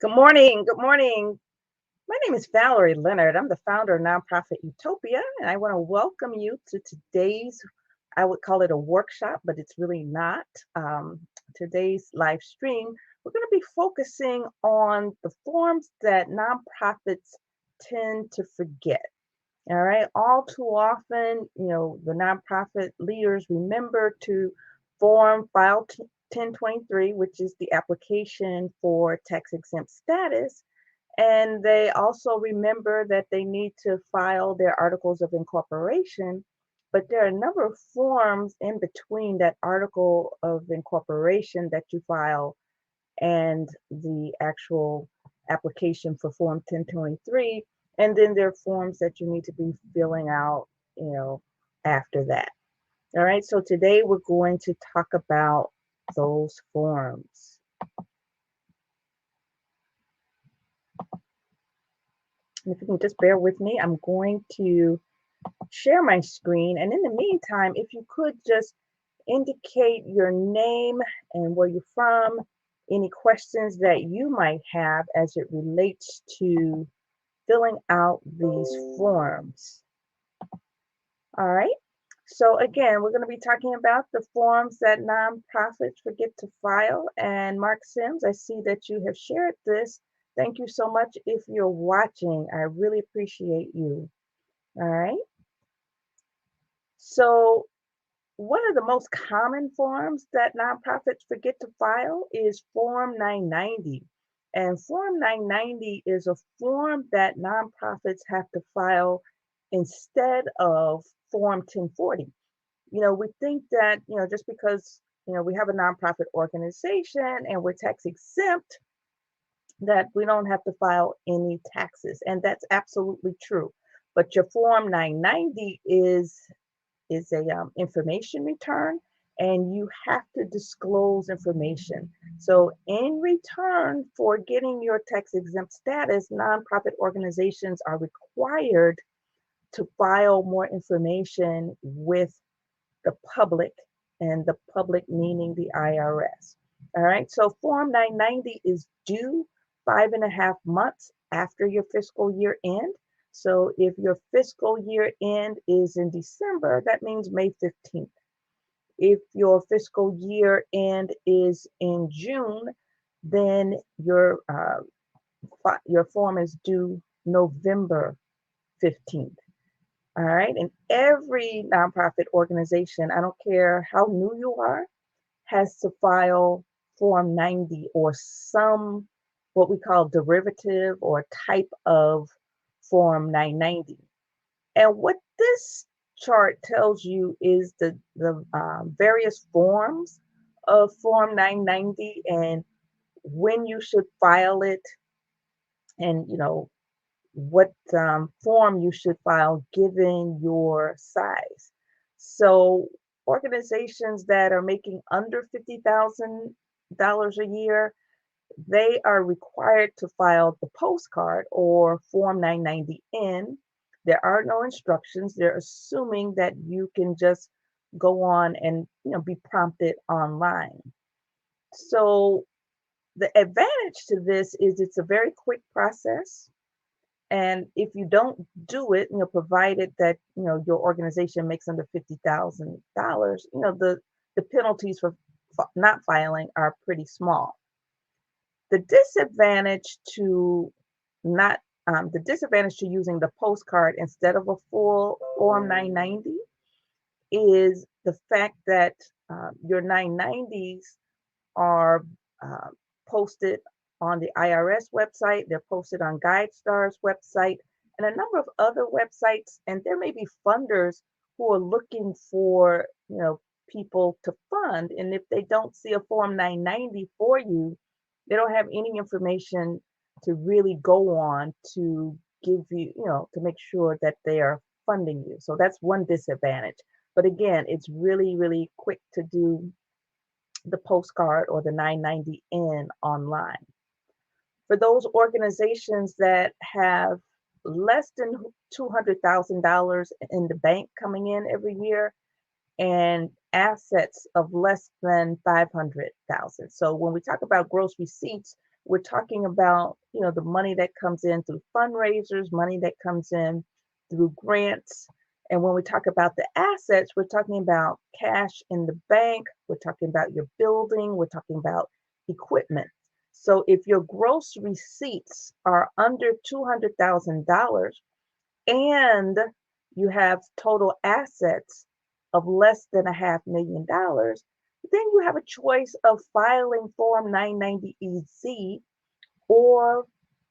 Good morning. Good morning. My name is Valerie Leonard. I'm the founder of nonprofit Utopia, and I want to welcome you to today's, I would call it a workshop, but it's really not. Today's live stream, we're going to be focusing on the forms that nonprofits tend to forget. All right. All too often, the nonprofit leaders remember to form file 1023, which is the application for tax exempt status. And they also remember that they need to file their articles of incorporation. But there are a number of forms in between that article of incorporation that you file and the actual application for Form 1023. And then there are forms that you need to be filling out, after that. All right, so today we're going to talk about those forms. And if you can just bear with me, I'm going to share my screen. And in the meantime, if you could just indicate your name and where you're from, any questions that you might have as it relates to filling out these forms. All right. So again, we're going to be talking about the forms that nonprofits forget to file. And Mark Sims, I see that you have shared this. Thank you so much if you're watching. I really appreciate you. All right. So one of the most common forms that nonprofits forget to file is Form 990. And Form 990 is a form that nonprofits have to file instead of Form 1040. We think that, just because, we have a nonprofit organization and we're tax exempt, that we don't have to file any taxes. And that's absolutely true. But your Form 990 is a information return, and you have to disclose information. So in return for getting your tax exempt status, nonprofit organizations are required to file more information with the public, and the public meaning the IRS. All right, so Form 990 is due 5.5 months after your fiscal year end. So if your fiscal year end is in December, that means May 15th. If your fiscal year end is in June, then your form is due November 15th. All right. And every nonprofit organization, I don't care how new you are, has to file Form 90 or some what we call derivative or type of Form 990. And what this chart tells you is the various forms of Form 990 and when you should file it, and what form you should file given your size. So organizations that are making under $50,000 a year, they are required to file the postcard or Form 990N. There are no instructions. They're assuming that you can just go on and be prompted online. So the advantage to this is it's a very quick process. And if you don't do it, provided that, your organization makes under $50,000, the penalties for not filing are pretty small. The disadvantage to not the disadvantage to using the postcard instead of a full Form 990 is the fact that your 990s are uh, posted on the IRS website, they're posted on GuideStar's website, and a number of other websites. And there may be funders who are looking for, people to fund. And if they don't see a Form 990 for you, they don't have any information to really go on to give you, to make sure that they are funding you. So that's one disadvantage. But again, it's really, really quick to do the postcard or the 990N online. For those organizations that have less than $200,000 in the bank coming in every year and assets of less than 500,000. So when we talk about gross receipts, we're talking about, the money that comes in through fundraisers, money that comes in through grants. And when we talk about the assets, we're talking about cash in the bank, we're talking about your building, we're talking about equipment. So if your gross receipts are under $200,000 and you have total assets of less than $500,000, then you have a choice of filing Form 990EZ or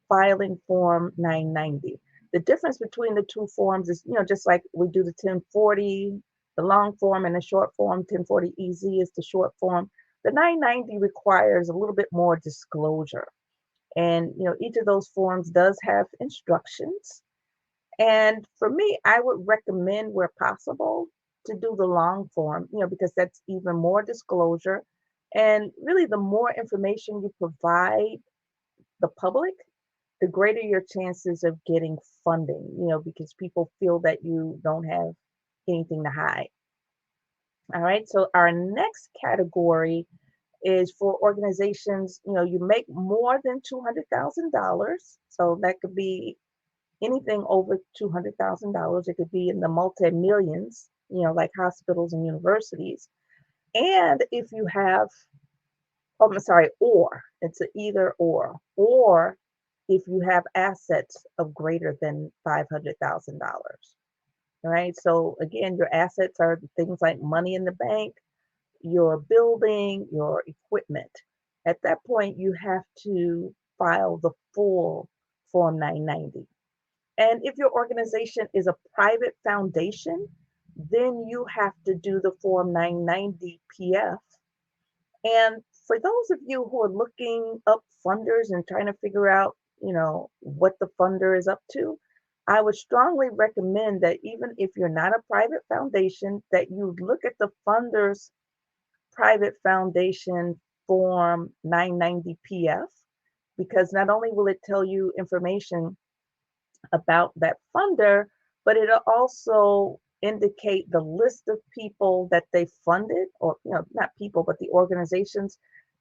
filing Form 990. The difference between the two forms is, just like we do the 1040, the long form and the short form. 1040EZ is the short form. The 990 requires a little bit more disclosure. And, each of those forms does have instructions. And for me, I would recommend where possible to do the long form, because that's even more disclosure. And really, the more information you provide the public, the greater your chances of getting funding, because people feel that you don't have anything to hide. All right. So our next category is for organizations, you make more than $200,000. So that could be anything over $200,000. It could be in the multi-millions, like hospitals and universities. And if you have, oh, I'm sorry, or it's an either or if you have assets of greater than $500,000. All right. So again, your assets are things like money in the bank, your building, your equipment. At that point, you have to file the full Form 990. And if your organization is a private foundation, then you have to do the Form 990 PF. And for those of you who are looking up funders and trying to figure out, what the funder is up to, I would strongly recommend that even if you're not a private foundation, that you look at the funder's private foundation Form 990 PF, because not only will it tell you information about that funder, but it'll also indicate the list of people that they funded, or not people, but the organizations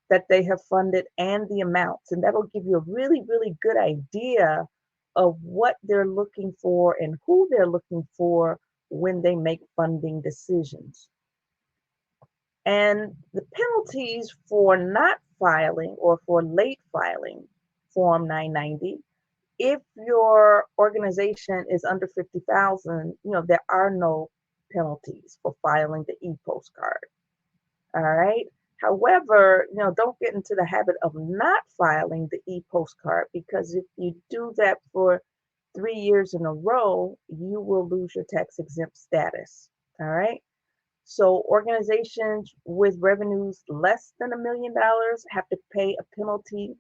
that they have funded and the amounts. And that'll give you a really, really good idea of what they're looking for and who they're looking for when they make funding decisions. And the penalties for not filing or for late filing Form 990, if your organization is under 50,000, there are no penalties for filing the e-postcard. All right. However, don't get into the habit of not filing the e-postcard, because if you do that for 3 years in a row, you will lose your tax exempt status. All right. So organizations with revenues less than $1 million have to pay a penalty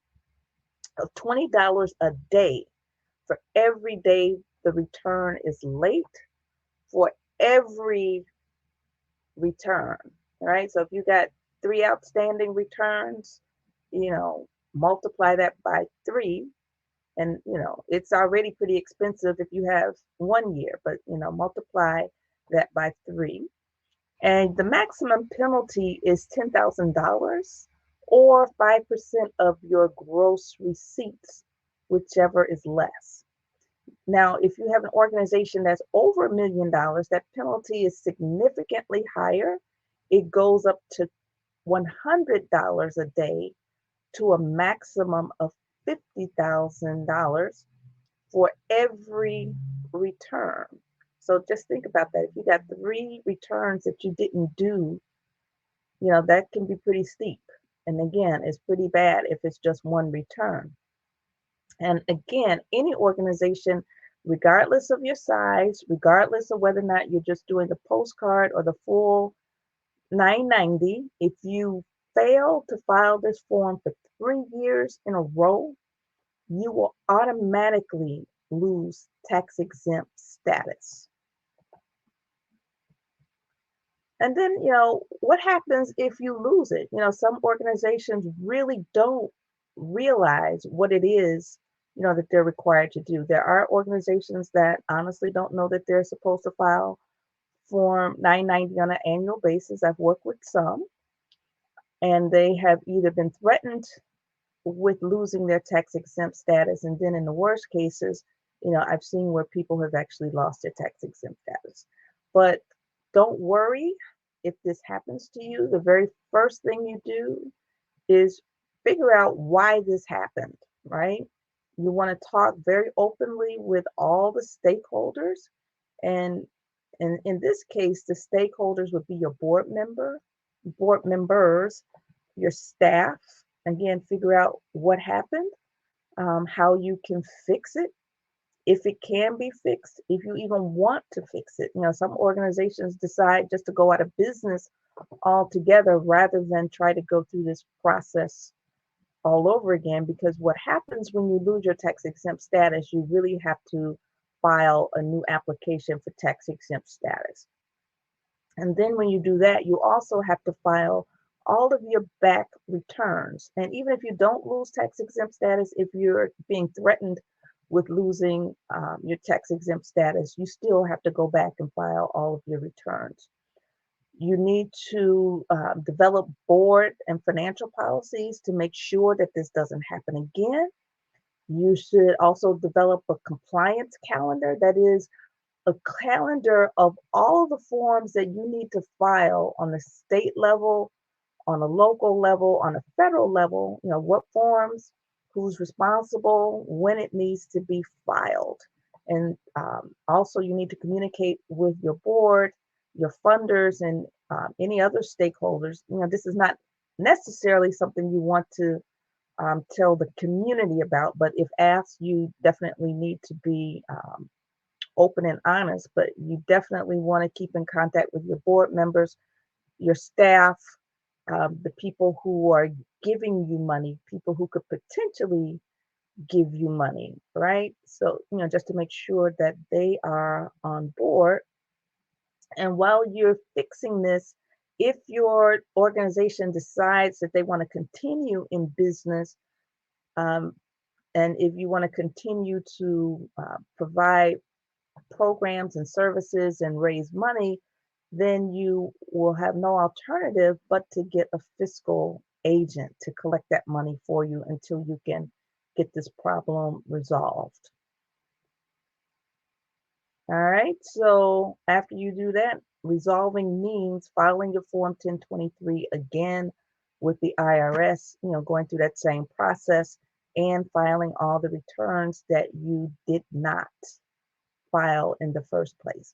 of $20 a day for every day the return is late, for every return. All right. So if you got 3 outstanding returns, multiply that by 3. And, it's already pretty expensive if you have 1 year, but, multiply that by 3. And the maximum penalty is $10,000 or 5% of your gross receipts, whichever is less. Now, if you have an organization that's over $1 million, that penalty is significantly higher. It goes up to $100 a day to a maximum of $50,000 for every return. So just think about that. If you got 3 returns that you didn't do, that can be pretty steep. And again, it's pretty bad if it's just 1 return. And again, any organization, regardless of your size, regardless of whether or not you're just doing a postcard or the full 990, if you fail to file this form for 3 years in a row, you will automatically lose tax exempt status. And then, what happens if you lose it? Some organizations really don't realize what it is, that they're required to do. There are organizations that honestly don't know that they're supposed to file Form 990 on an annual basis. I've worked with some, and they have either been threatened with losing their tax exempt status. And then in the worst cases, I've seen where people have actually lost their tax exempt status. But don't worry if this happens to you. The very first thing you do is figure out why this happened, right? You want to talk very openly with all the stakeholders. And in this case, the stakeholders would be your board members, your staff. Again, figure out what happened, how you can fix it, if it can be fixed, if you even want to fix it. Some organizations decide just to go out of business altogether rather than try to go through this process all over again, because what happens when you lose your tax exempt status, you really have to file a new application for tax exempt status. And then when you do that, you also have to file all of your back returns. And even if you don't lose tax exempt status, if you're being threatened with losing your tax exempt status, you still have to go back and file all of your returns. You need to develop board and financial policies to make sure that this doesn't happen again. You should also develop a compliance calendar, that is, a calendar of all the forms that you need to file on the state level, on a local level, on a federal level. What forms, who's responsible, when it needs to be filed. And also you need to communicate with your board, your funders, and any other stakeholders. This is not necessarily something you want to tell the community about, but if asked, you definitely need to be open and honest. But you definitely want to keep in contact with your board members, your staff, the people who are giving you money, people who could potentially give you money, right? So, just to make sure that they are on board. And while you're fixing this, if your organization decides that they want to continue in business, um, and if you want to continue to provide programs and services and raise money, then you will have no alternative but to get a fiscal agent to collect that money for you until you can get this problem resolved. All right, so after you do that, resolving means filing your Form 1023 again with the IRS, going through that same process and filing all the returns that you did not file in the first place.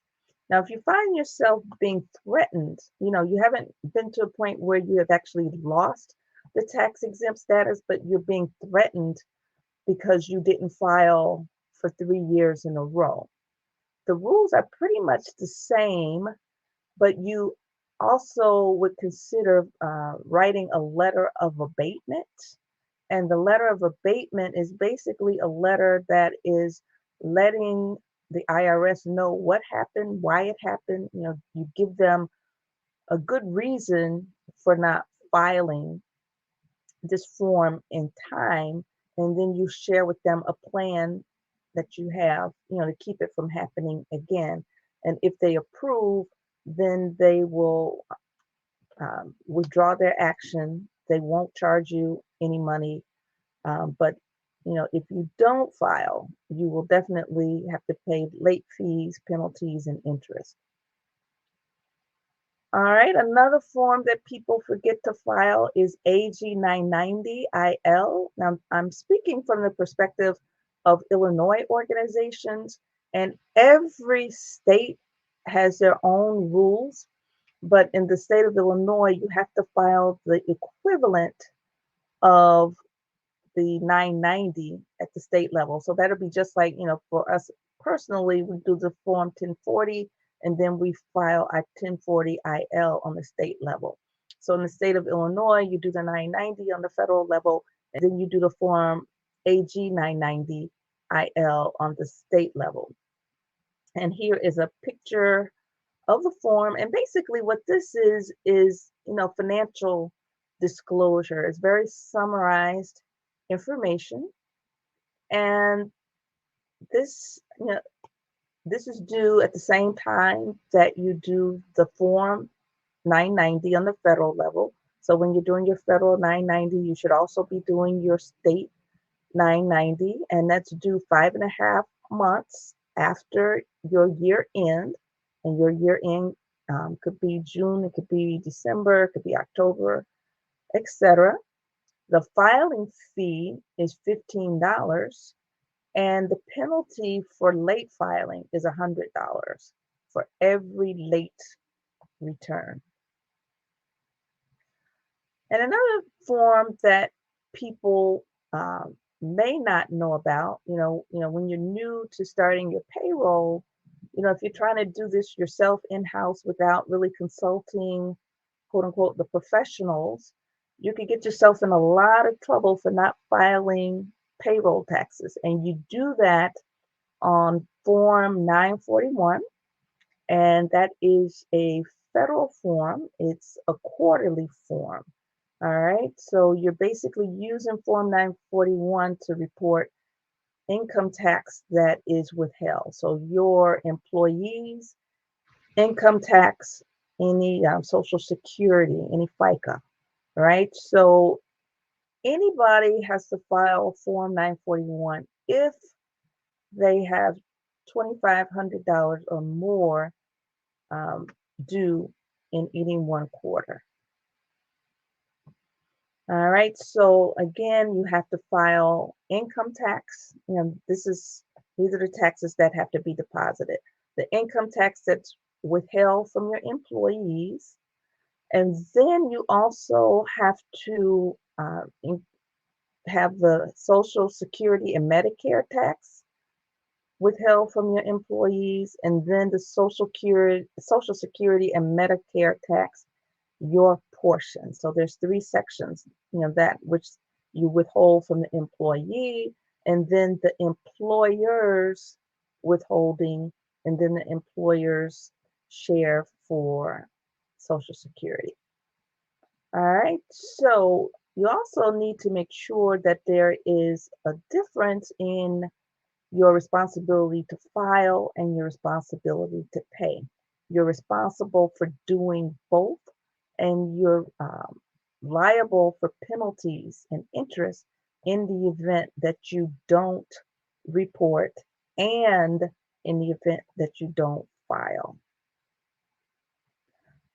Now, if you find yourself being threatened, you haven't been to a point where you have actually lost the tax exempt status, but you're being threatened because you didn't file for 3 years in a row. The rules are pretty much the same, but you also would consider writing a letter of abatement. And the letter of abatement is basically a letter that is letting the IRS know what happened, why it happened. You give them a good reason for not filing this form in time, and then you share with them a plan that you have, to keep it from happening again. And if they approve, then they will withdraw their action. They won't charge you any money. But if you don't file, you will definitely have to pay late fees, penalties, and interest. All right, another form that people forget to file is AG 990IL. Now, I'm speaking from the perspective of Illinois organizations, and every state has their own rules. But in the state of Illinois, you have to file the equivalent of the 990 at the state level. So that'll be just like, for us personally, we do the Form 1040 and then we file our 1040 IL on the state level. So in the state of Illinois, you do the 990 on the federal level, and then you do the Form AG 990 IL on the state level. And here is a picture of the form. And basically what this is, financial disclosure. It's very summarized information. And this, this is due at the same time that you do the Form 990 on the federal level. So when you're doing your federal 990, you should also be doing your state 990, and that's due 5.5 months after your year end. And your year end could be June, it could be December, it could be October, etc. The filing fee is $15, and the penalty for late filing is $100 for every late return. And another form that people may not know about, when you're new to starting your payroll, if you're trying to do this yourself in-house without really consulting, quote unquote, the professionals, you could get yourself in a lot of trouble for not filing payroll taxes. And you do that on Form 941, and that is a federal form. It's a quarterly form. All right, so you're basically using Form 941 to report income tax that is withheld. So your employees' income tax, any Social Security, any FICA, right? So anybody has to file Form 941 if they have $2,500 or more um, due in any one quarter. All right, so again, you have to file income tax. These are the taxes that have to be deposited. The income tax that's withheld from your employees, and then you also have to have the Social Security and Medicare tax withheld from your employees, and then the Social Security and Medicare tax, your portion. So there's three sections, that which you withhold from the employee, and then the employer's withholding, and then the employer's share for Social Security. All right, so you also need to make sure that there is a difference in your responsibility to file and your responsibility to pay. You're responsible for doing both, and you're liable for penalties and interest in the event that you don't report and in the event that you don't file.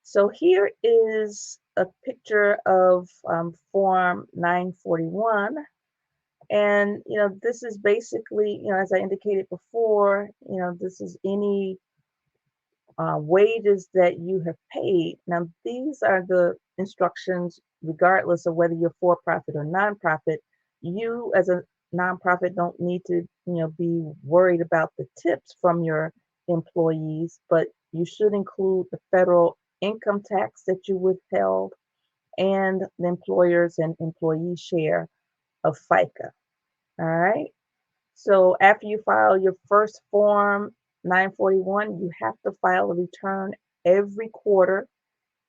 So here is a picture of Form 941. And, this is basically, as I indicated before, this is any wages that you have paid. Now, these are the instructions, regardless of whether you're for-profit or nonprofit. You, as a nonprofit, don't need to, be worried about the tips from your employees, but you should include the federal income tax that you withheld and the employers and employee share of FICA. All right. So after you file your first Form 941, you have to file a return every quarter,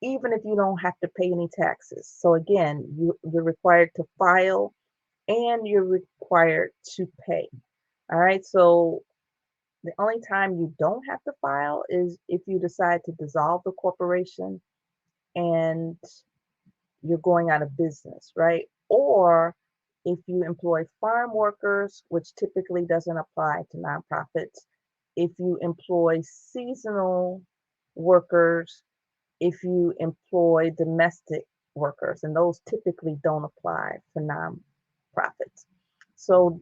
even if you don't have to pay any taxes. So again, you're required to file and you're required to pay. All right. So the only time you don't have to file is if you decide to dissolve the corporation and you're going out of business, right? Or if you employ farm workers, which typically doesn't apply to nonprofits, if you employ seasonal workers, if you employ domestic workers, and those typically don't apply for nonprofits. So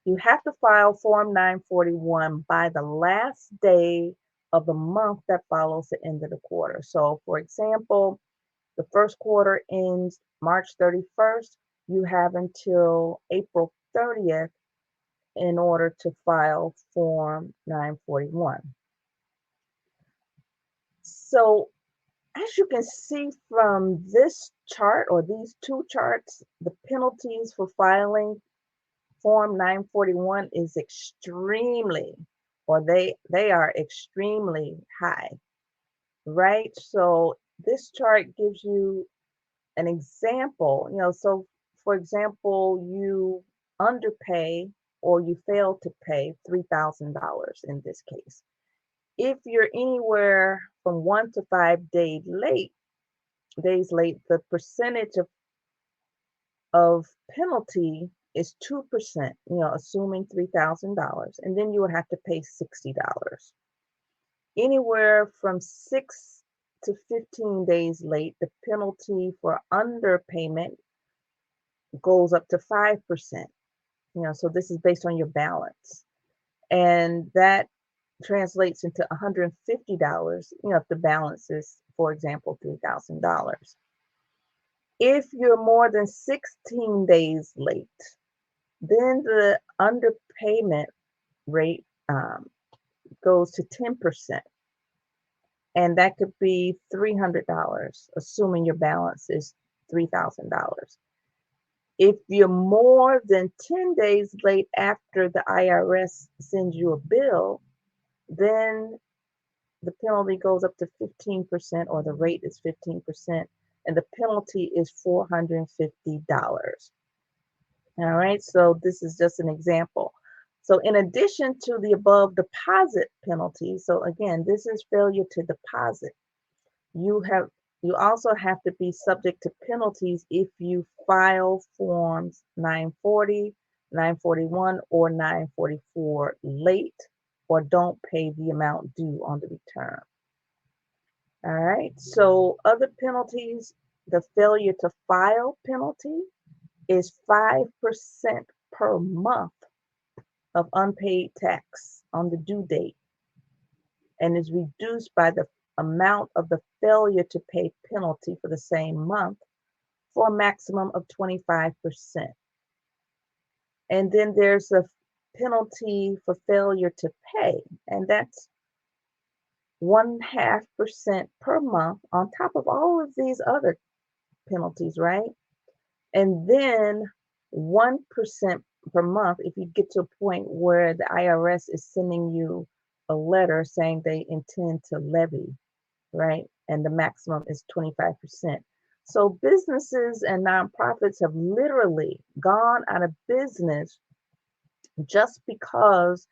you have to file Form 941 by the last day of the month that follows the end of the quarter. So, for example, the first quarter ends March 31st. You have until April 30th in order to file Form 941. So as you can see from this chart or these two charts, the penalties for filing Form 941 is extremely, or they are extremely high, right? So this chart gives you an example, so for example, you underpay or you fail to pay $3,000 in this case. If you're anywhere from 1 to 5 days late, days late, the percentage of penalty is 2%, assuming $3,000, and then you would have to pay $60. Anywhere from 6 to 15 days late, the penalty for underpayment goes up to 5%. So this is based on your balance. And that translates into $150, if the balance is, for example, $3,000. If you're more than 16 days late, then the underpayment rate goes to 10%. And that could be $300, assuming your balance is $3,000. If you're more than 10 days late after the IRS sends you a bill, then the penalty goes up to 15%, or the rate is 15%, and the penalty is $450. All right, so this is just an example. So in addition to the above deposit penalty, so again, this is failure to deposit. You also have to be subject to penalties if you file forms 940, 941, or 944 late, or don't pay the amount due on the return. All right, so other penalties, the failure to file penalty is 5% per month of unpaid tax on the due date, and is reduced by the amount of the failure to pay penalty for the same month, for a maximum of 25%. And then there's a penalty for failure to pay, and that's 0.5% per month on top of all of these other penalties, right? And then 1% per month if you get to a point where the IRS is sending you a letter saying they intend to levy, right? And the maximum is 25%. So businesses and nonprofits have literally gone out of business just because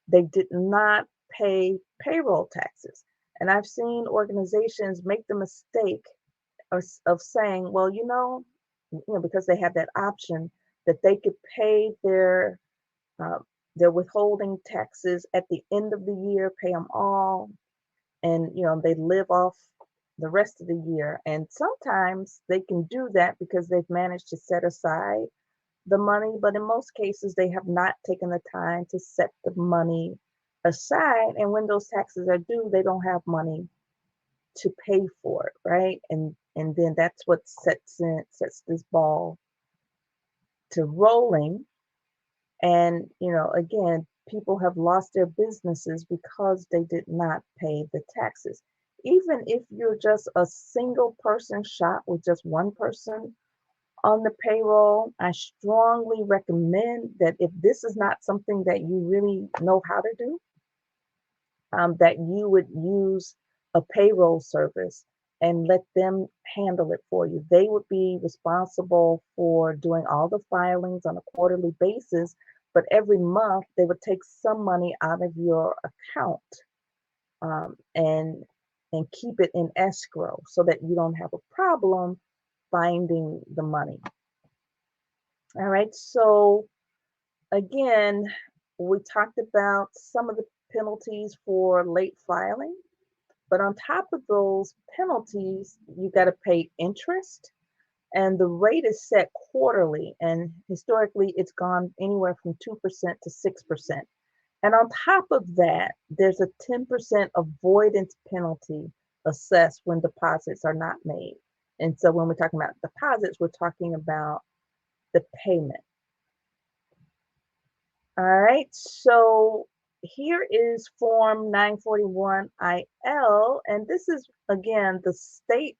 they did not pay payroll taxes. And I've seen organizations make the mistake of saying, well, because they have that option, that they could pay uh, their withholding taxes at the end of the year, pay them all, and they live off the rest of the year. And sometimes they can do that because they've managed to set aside the money, but in most cases they have not taken the time to set the money aside, and when those taxes are due, they don't have money to pay for it, right? And then that's what sets this ball to rolling. And again, people have lost their businesses because they did not pay the taxes. Even if you're just a single person shop with just one person on the payroll, I strongly recommend that if this is not something that you really know how to do, that you would use a payroll service and let them handle it for you. They would be responsible for doing all the filings on a quarterly basis, but every month they would take some money out of your account, and keep it in escrow so that you don't have a problem finding the money. All right, so again, we talked about some of the penalties for late filing, but on top of those penalties, you got to pay interest, and the rate is set quarterly, and historically it's gone anywhere from 2% to 6%. And on top of that, there's a 10% avoidance penalty assessed when deposits are not made. And so when we're talking about deposits, we're talking about the payment. All right, so here is Form 941-IL, and this is, again, the state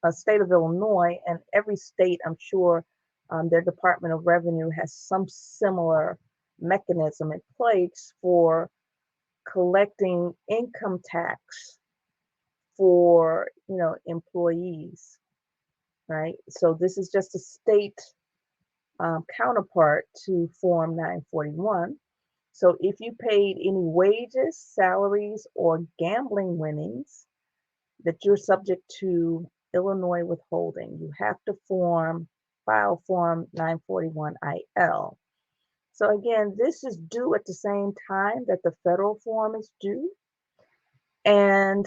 of Illinois, and every state, I'm sure, their Department of Revenue has some similar mechanism in place for collecting income tax for, employees, right? So this is just a state counterpart to Form 941. So if you paid any wages, salaries, or gambling winnings that you're subject to Illinois withholding. You have to file Form 941 IL. So again, this is due at the same time that the federal form is due, and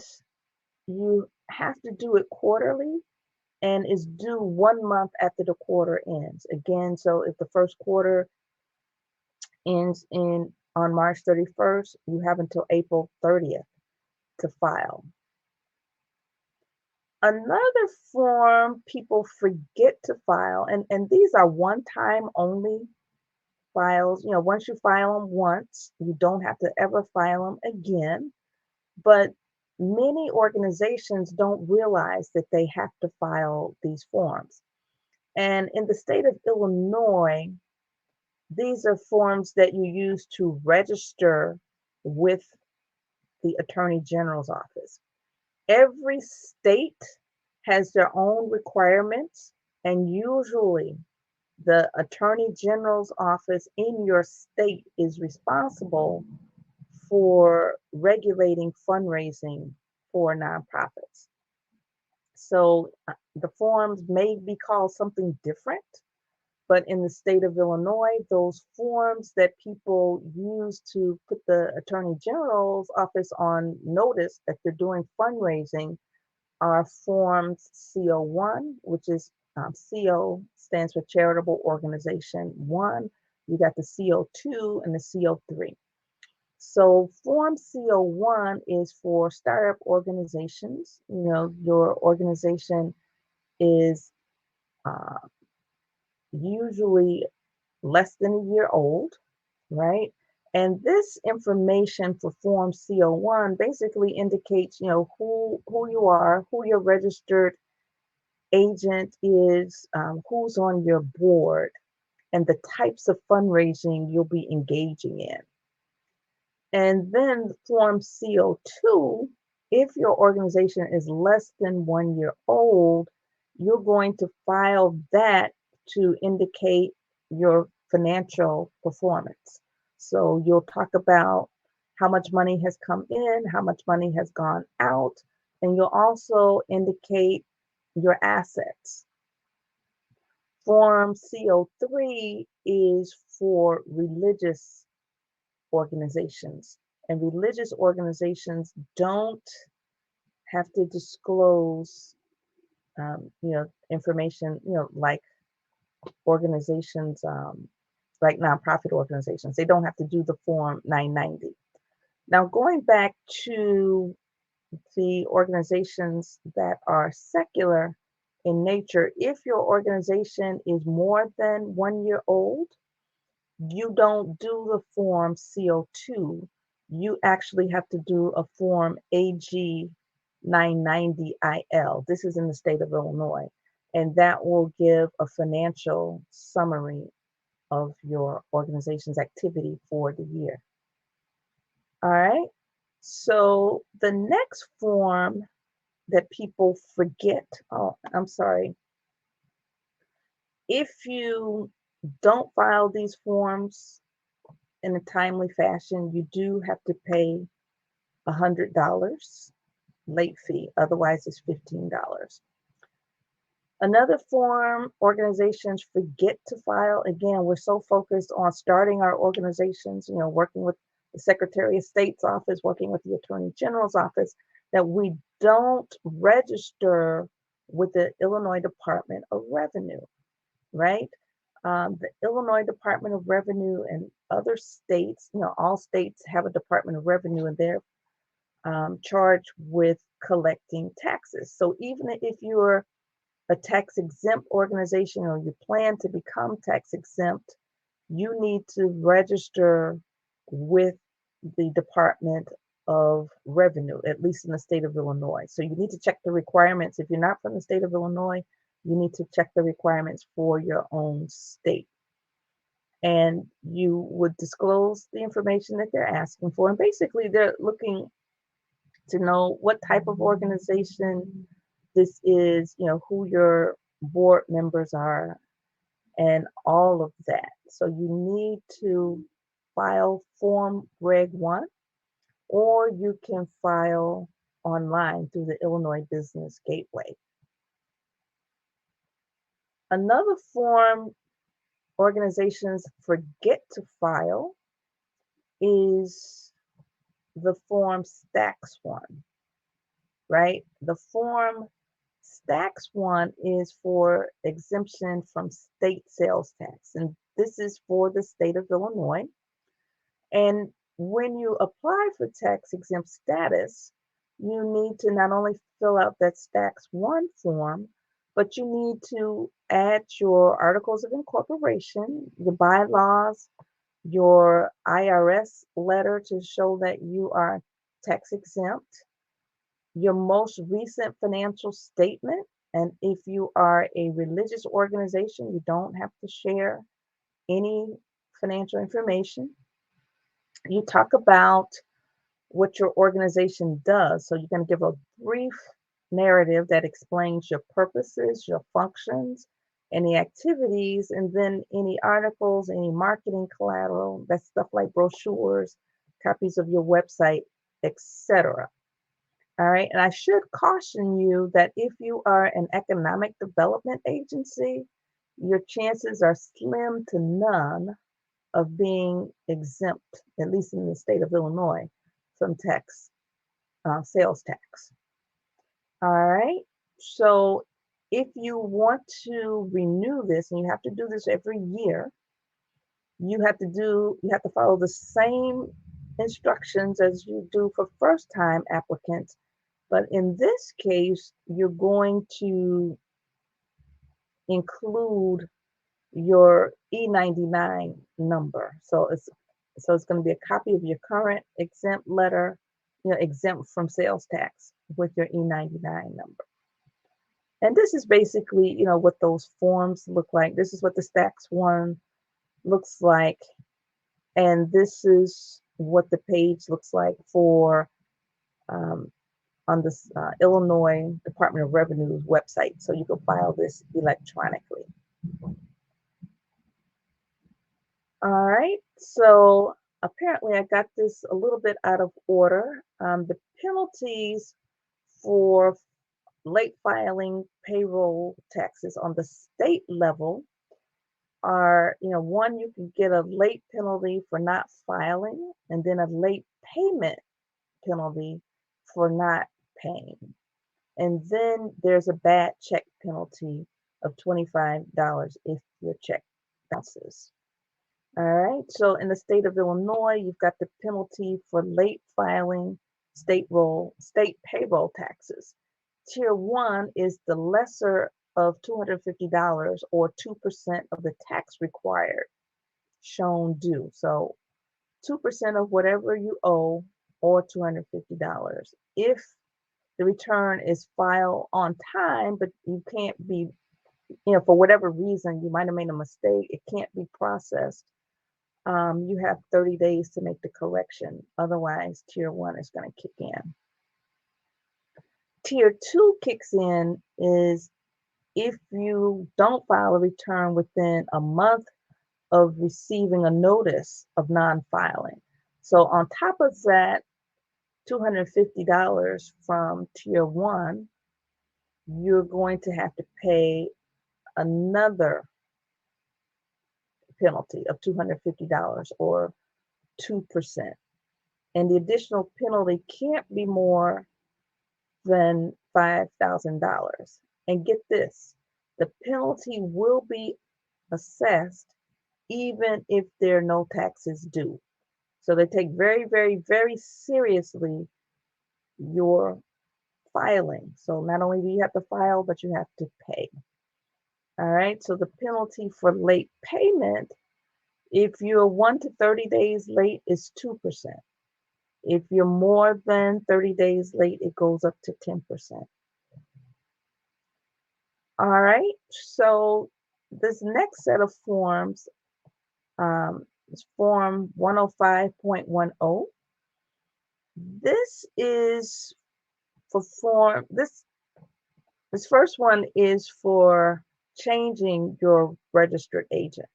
you have to do it quarterly and is due 1 month after the quarter ends. Again, so if the first quarter ends on March 31st, you have until April 30th to file. Another form people forget to file, and these are one-time only files. Once you file them once, you don't have to ever file them again. But many organizations don't realize that they have to file these forms. And in the state of Illinois, these are forms that you use to register with the Attorney General's office. Every state has their own requirements, and usually the Attorney General's office in your state is responsible for regulating fundraising for nonprofits. So the forms may be called something different, but in the state of Illinois, those forms that people use to put the Attorney General's office on notice that they're doing fundraising are forms CO1, which is CO stands for Charitable Organization 1. You got the CO2 and the CO3. So Form CO1 is for startup organizations. Your organization is uh, usually less than a year old, right? And this information for Form CO1 basically indicates, who you are, who your registered agent is, who's on your board, and the types of fundraising you'll be engaging in. And then Form CO2, if your organization is less than 1 year old, you're going to file that to indicate your financial performance. So you'll talk about how much money has come in, how much money has gone out, and you'll also indicate your assets. Form CO3 is for religious organizations, and religious organizations don't have to disclose, information, like organizations, like nonprofit organizations. They don't have to do the Form 990. Now, going back to the organizations that are secular in nature, if your organization is more than 1 year old, you don't do the Form CO2. You actually have to do a Form AG 990 IL. This is in the state of Illinois, and that will give a financial summary of your organization's activity for the year. All right. So the next form that people forget, oh, I'm sorry, if you don't file these forms in a timely fashion, you do have to pay $100 late fee. Otherwise, it's $15. Another form organizations forget to file. Again, we're so focused on starting our organizations, working with the Secretary of State's office, working with the Attorney General's office, that we don't register with the Illinois Department of Revenue, right? The Illinois Department of Revenue and other states, all states have a Department of Revenue, and they're charged with collecting taxes. So even if you're a tax exempt organization or you plan to become tax exempt, you need to register with the Department of Revenue, at least in the state of Illinois. So you need to check the requirements. If you're not from the state of Illinois, you need to check the requirements for your own state. And you would disclose the information that they're asking for. And basically, they're looking to know what type of organization this is, who your board members are, and all of that. So you need to file Form Reg 1, or you can file online through the Illinois Business Gateway. Another form organizations forget to file is the form Stacks one, right? The form Stacks one is for exemption from state sales tax, and this is for the state of Illinois. And when you apply for tax exempt status, you need to not only fill out that Stacks one form, but you need to add your articles of incorporation, your bylaws, your IRS letter to show that you are tax exempt, your most recent financial statement. And if you are a religious organization, you don't have to share any financial information. You talk about what your organization does. So you're going to give a brief narrative that explains your purposes, your functions, any activities, and then any articles, any marketing collateral, that's stuff like brochures, copies of your website, etc. All right. And I should caution you that if you are an economic development agency, your chances are slim to none of being exempt, at least in the state of Illinois, from sales tax. All right. So if you want to renew this, and you have to do this every year, you have to follow the same instructions as you do for first time applicants. But in this case, you're going to include your E99 number. So it's going to be a copy of your current exempt letter, exempt from sales tax with your E99 number. And this is basically, what those forms look like. This is what the Stacks one looks like. And this is what the page looks like for on the Illinois Department of Revenue's website. So you can file this electronically. All right, so apparently I got this a little bit out of order. The penalties for late filing payroll taxes on the state level are, one, you can get a late penalty for not filing, and then a late payment penalty for not paying. And then there's a bad check penalty of $25 if your check bounces. All right, so in the state of Illinois, you've got the penalty for late filing state payroll taxes. Tier 1 is the lesser of $250 or 2% of the tax required shown due. So 2% of whatever you owe or $250. If the return is filed on time, but you can't be, for whatever reason, you might have made a mistake, it can't be processed. You have 30 days to make the correction. Otherwise, tier 1 is going to kick in. Tier 2 kicks in is if you don't file a return within a month of receiving a notice of non-filing. So on top of that $250 from tier 1, you're going to have to pay another penalty of $250 or 2%. And the additional penalty can't be more than $5,000. And get this, the penalty will be assessed even if there are no taxes due. So they take very, very, very seriously your filing. So not only do you have to file, but you have to pay. All right, so the penalty for late payment, if you're 1 to 30 days late, is 2%. If you're more than 30 days late, it goes up to 10%. All right, so this next set of forms is Form 105.10. This is for this first one is for changing your registered agent,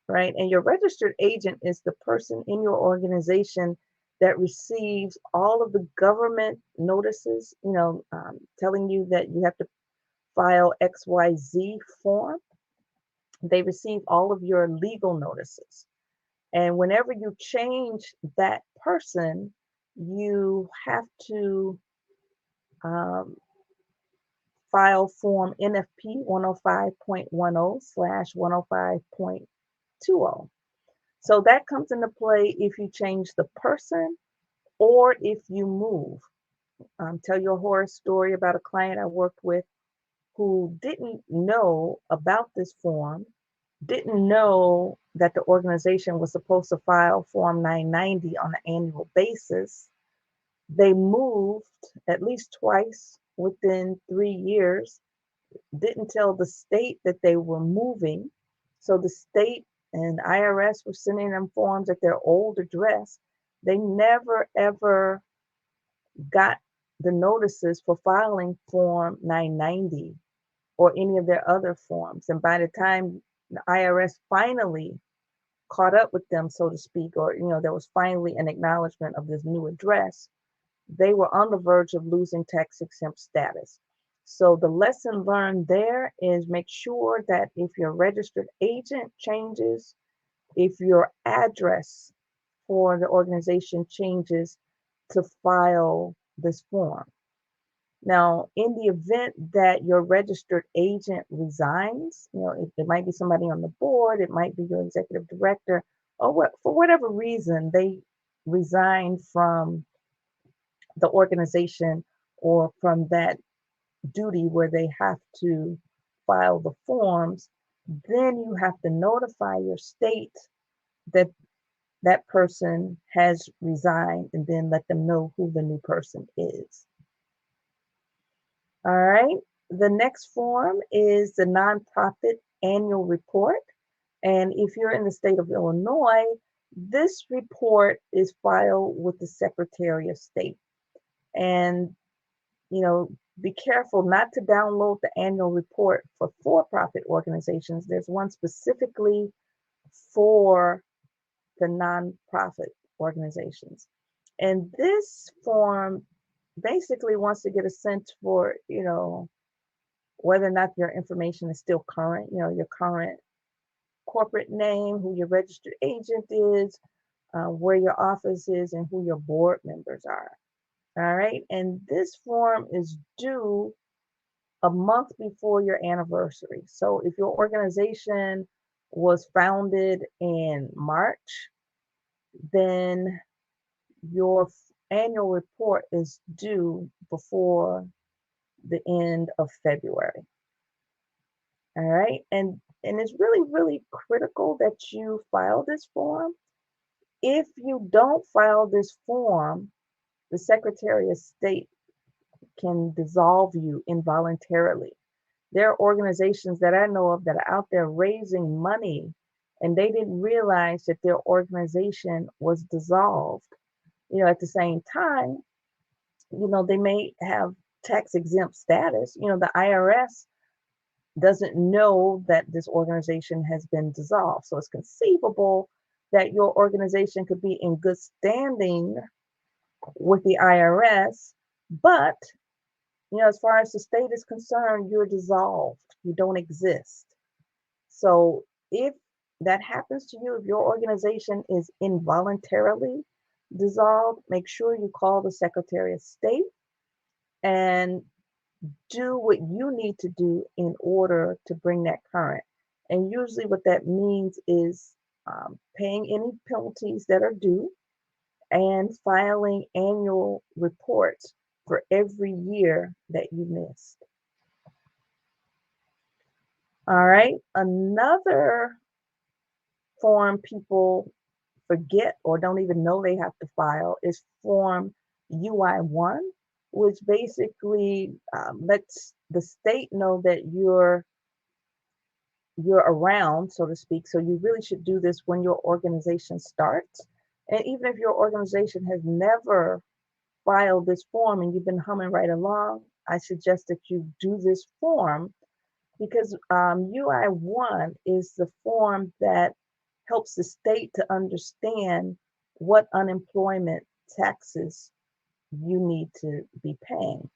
right? And your registered agent is the person in your organization that receives all of the government notices, telling you that you have to file XYZ form. They receive all of your legal notices. And whenever you change that person, you have to um, file form NFP 105.10/105.20. So that comes into play if you change the person or if you move. Tell you a horror story about a client I worked with who didn't know about this form, didn't know that the organization was supposed to file Form 990 on an annual basis. They moved at least twice within 3 years, didn't tell the state that they were moving. So the state and IRS were sending them forms at their old address. They never ever got the notices for filing Form 990 or any of their other forms. And by the time the IRS finally caught up with them, so to speak, or there was finally an acknowledgement of this new address, they were on the verge of losing tax exempt status. So the lesson learned there is make sure that if your registered agent changes, if your address for the organization changes, to file this form. Now, in the event that your registered agent resigns, it might be somebody on the board, it might be your executive director, or for whatever reason they resign from the organization or from that duty where they have to file the forms, then you have to notify your state that that person has resigned and then let them know who the new person is. All right. The next form is the nonprofit annual report. And if you're in the state of Illinois, this report is filed with the Secretary of State. And, be careful not to download the annual report for for-profit organizations. There's one specifically for the nonprofit organizations. And this form basically wants to get a sense for, whether or not your information is still current, your current corporate name, who your registered agent is, where your office is, and who your board members are. All right. And this form is due a month before your anniversary. So if your organization was founded in March, then your annual report is due before the end of February. All right. And it's really, really critical that you file this form. If you don't file this form, the Secretary of State can dissolve you involuntarily. There are organizations that I know of that are out there raising money and they didn't realize that their organization was dissolved. At the same time, they may have tax exempt status. The IRS doesn't know that this organization has been dissolved. So it's conceivable that your organization could be in good standing with the IRS, but as far as the state is concerned, you're dissolved. You don't exist. So if that happens to you, if your organization is involuntarily dissolved, make sure you call the Secretary of State and do what you need to do in order to bring that current. And usually what that means is paying any penalties that are due and filing annual reports for every year that you missed. All right. Another form people forget or don't even know they have to file is Form UI1, which basically lets the state know that you're around, so to speak. So you really should do this when your organization starts. And even if your organization has never filed this form and you've been humming right along, I suggest that you do this form because UI1 is the form that helps the state to understand what unemployment taxes you need to be paying.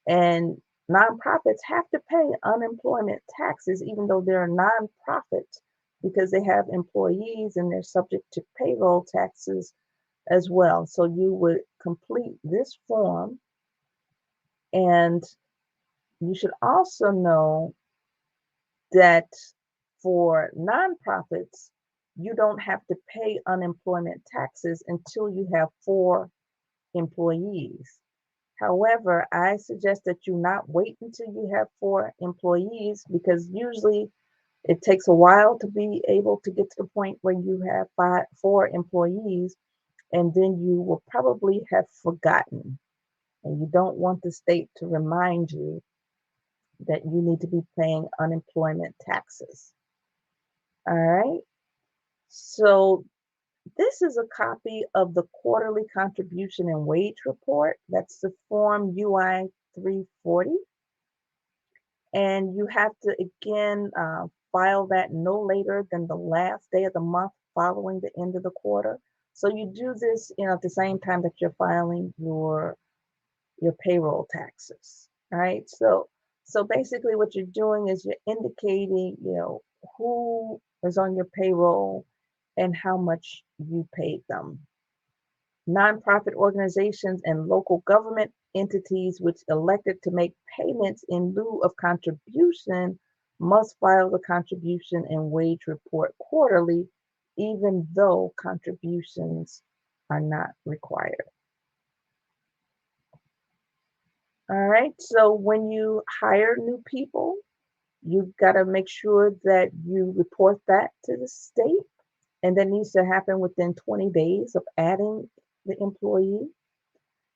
And nonprofits have to pay unemployment taxes, even though they're a nonprofit, because they have employees and they're subject to payroll taxes as well. So you would complete this form, and you should also know that for nonprofits, you don't have to pay unemployment taxes until you have 4 employees. However, I suggest that you not wait until you have 4 employees, because usually it takes a while to be able to get to the point where you have 4 employees, and then you will probably have forgotten. And you don't want the state to remind you that you need to be paying unemployment taxes. All right. So this is a copy of the quarterly contribution and wage report. That's the form UI 340. And you have to, again, file that no later than the last day of the month following the end of the quarter. So you do this, at the same time that you're filing your payroll taxes. All right. So basically what you're doing is you're indicating, who is on your payroll and how much you paid them. Nonprofit organizations and local government entities which elected to make payments in lieu of contribution must file the contribution and wage report quarterly, even though contributions are not required. All right, so when you hire new people, you've got to make sure that you report that to the state, and that needs to happen within 20 days of adding the employee.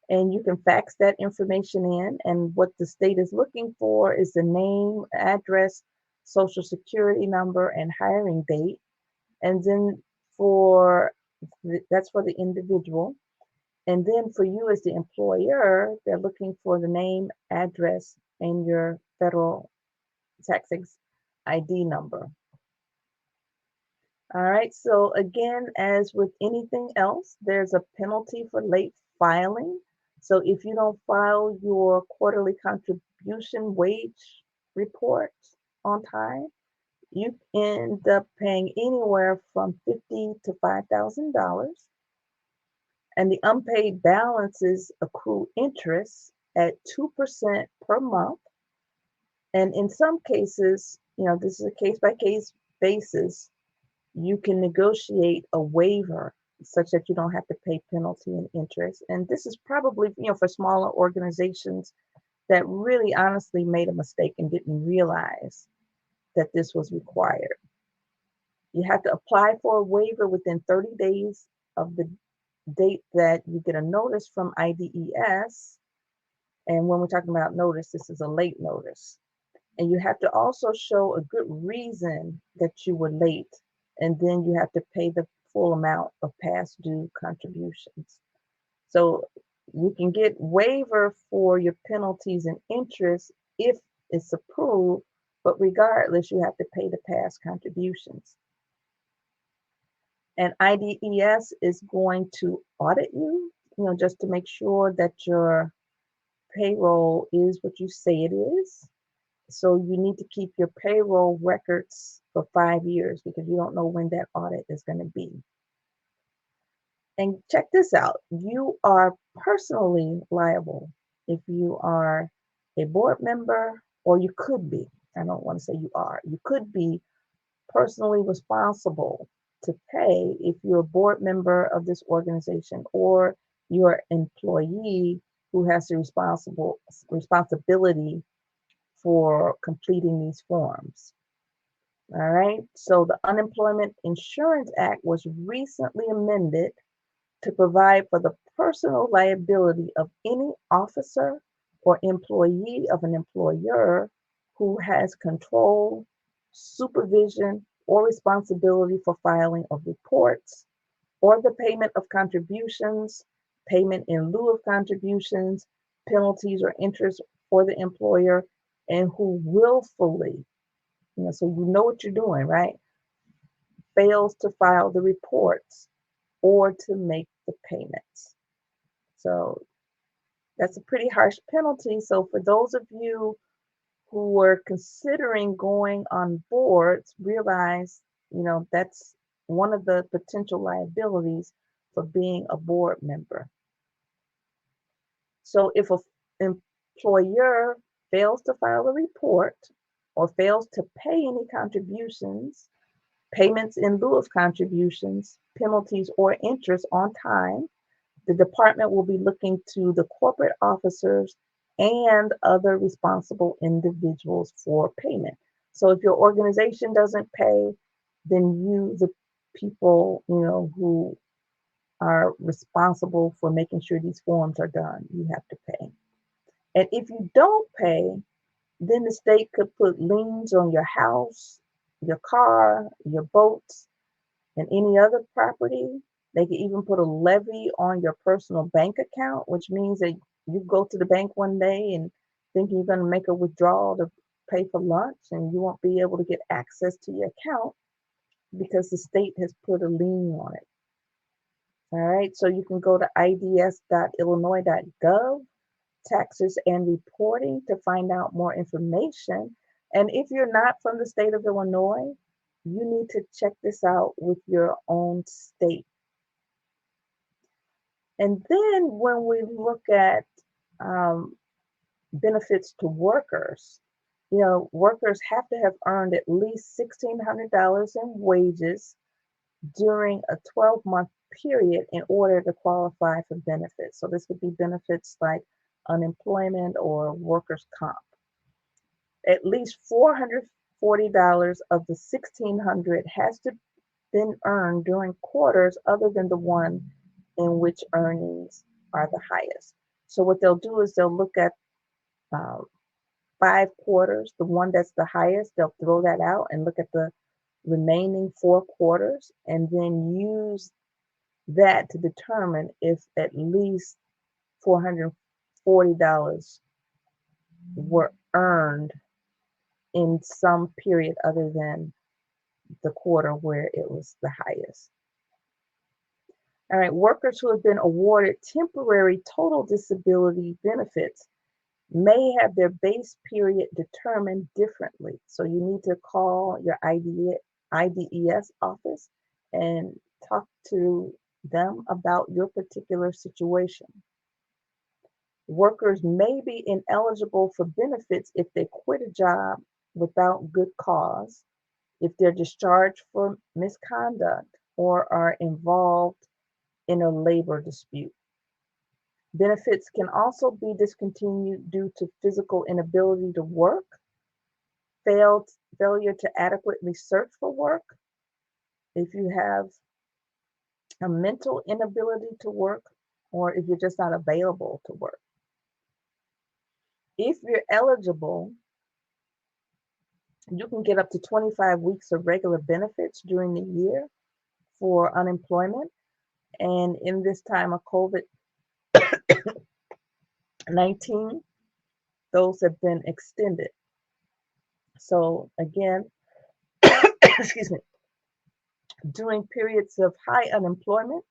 And you can fax that information in, and what the state is looking for is the name, address, social security number, and hiring date. And then that's for the individual. And then for you as the employer, they're looking for the name, address, and your federal tax ID number. All right, so again, as with anything else, there's a penalty for late filing. So if you don't file your quarterly contribution wage report on time, you end up paying anywhere from $50 to $5,000. And the unpaid balances accrue interest at 2% per month. And in some cases, this is a case by case basis, you can negotiate a waiver such that you don't have to pay penalty and interest. And this is probably, for smaller organizations that really honestly made a mistake and didn't realize that this was required. You have to apply for a waiver within 30 days of the date that you get a notice from IDES. And when we're talking about notice, this is a late notice. And you have to also show a good reason that you were late. And then you have to pay the full amount of past due contributions. So you can get waiver for your penalties and interest if it's approved, but regardless, you have to pay the past contributions. And IDES is going to audit you, just to make sure that your payroll is what you say it is. So you need to keep your payroll records for 5 years, because you don't know when that audit is going to be. And check this out. You are personally liable if you are a board member, or you could be. I don't want to say you are. You could be personally responsible to pay if you're a board member of this organization, or you're an employee who has the responsibility for completing these forms. All right. So the Unemployment Insurance Act was recently amended to provide for the personal liability of any officer or employee of an employer who has control, supervision, or responsibility for filing of reports, or the payment of contributions, payment in lieu of contributions, penalties or interest for the employer, and who willfully, so you know what you're doing, right? Fails to file the reports or to make the payments. So That's a pretty harsh penalty. So for those of you who were considering going on boards, realize, that's one of the potential liabilities for being a board member. So if an employer fails to file a report or fails to pay any contributions, payments in lieu of contributions, penalties, or interest on time, the department will be looking to the corporate officers and other responsible individuals for payment. So if your organization doesn't pay, then you, the people, who are responsible for making sure these forms are done, you have to pay. And if you don't pay, then the state could put liens on your house, your car, your boats, and any other property. They could even put a levy on your personal bank account, which means that you go to the bank one day and think you're going to make a withdrawal to pay for lunch, and you won't be able to get access to your account because the state has put a lien on it. All right, so you can go to ids.illinois.gov, taxes and reporting, to find out more information. And if you're not from the state of Illinois, you need to check this out with your own state. And then when we look at benefits to workers, workers have to have earned at least $1,600 in wages during a 12-month period in order to qualify for benefits. So this would be benefits like unemployment or workers' comp. At least $440 of the $1,600 has to been earned during quarters other than the one in which earnings are the highest. So what they'll do is they'll look at 5 quarters, the one that's the highest, they'll throw that out and look at the remaining 4 quarters, and then use that to determine if at least $440 were earned in some period other than the quarter where it was the highest. All right, workers who have been awarded temporary total disability benefits may have their base period determined differently. So you need to call your IDES office and talk to them about your particular situation. Workers may be ineligible for benefits if they quit a job without good cause, if they're discharged for misconduct, or are involved in a labor dispute. Benefits can also be discontinued due to physical inability to work, failure to adequately search for work, if you have a mental inability to work, or if you're just not available to work. If you're eligible, you can get up to 25 weeks of regular benefits during the year for unemployment. And in this time of COVID-19, those have been extended. So again, excuse me, during periods of high unemployment,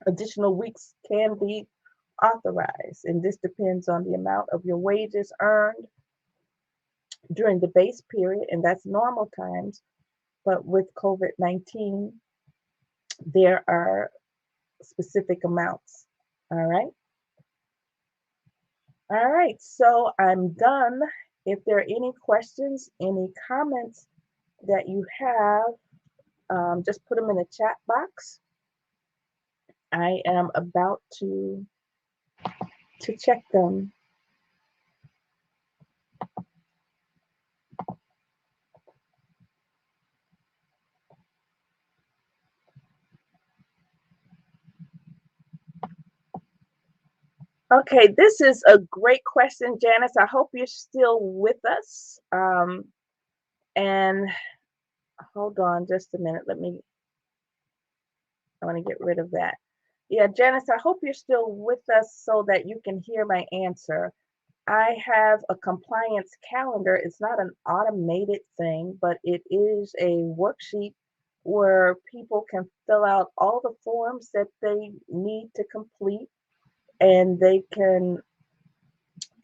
additional weeks can be authorized, and this depends on the amount of your wages earned during the base period, and that's normal times. But with COVID-19, there are specific amounts. All right. All right. So I'm done. If there are any questions, any comments that you have, just put them in the chat box. I am about to check them. Okay, this is a great question, Janice. I hope you're still with us. And hold on just a minute. I want to get rid of that. Yeah, Janice, I hope you're still with us so that you can hear my answer. I have a compliance calendar. It's not an automated thing, but it is a worksheet where people can fill out all the forms that they need to complete. and they can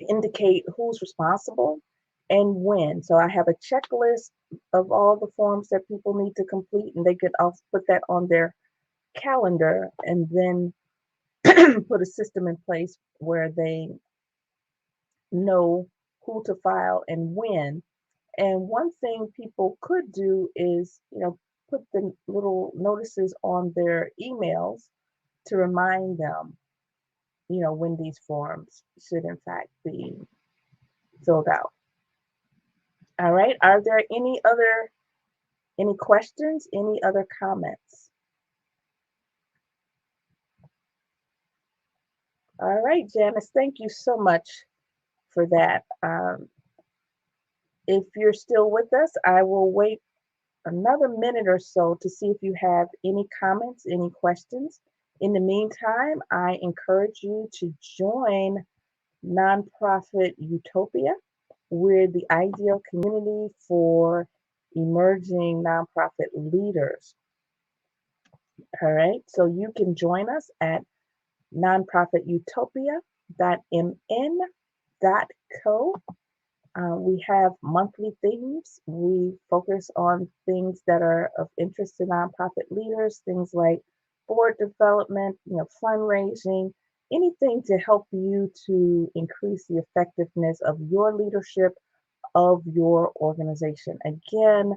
indicate who's responsible and when. So I have a checklist of all the forms that people need to complete, and they could also put that on their calendar and then put a system in place where they know who to file and when. And one thing people could do is, put the little notices on their emails to remind them, when these forms should in fact be filled out. All right. Are there any questions, any other comments? All right, Janice, thank you so much for that. If you're still with us, I will wait another minute or so to see if you have any comments, any questions. In the meantime, I encourage you to join nonprofit Utopia. We're the ideal community for emerging nonprofit leaders. All right, so you can join us at nonprofitutopia.mn.co. We have monthly themes. We focus on things that are of interest to nonprofit leaders, things like board development, fundraising, anything to help you to increase the effectiveness of your leadership of your organization. Again,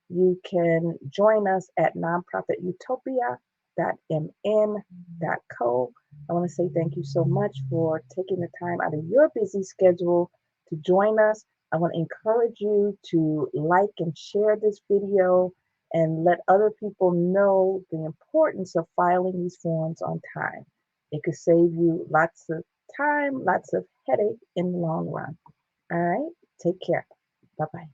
you can join us at nonprofitutopia.mn.co. I want to say thank you so much for taking the time out of your busy schedule to join us. I want to encourage you to like and share this video and let other people know the importance of filing these forms on time. It could save you lots of time, lots of headache in the long run. All right, take care. Bye bye.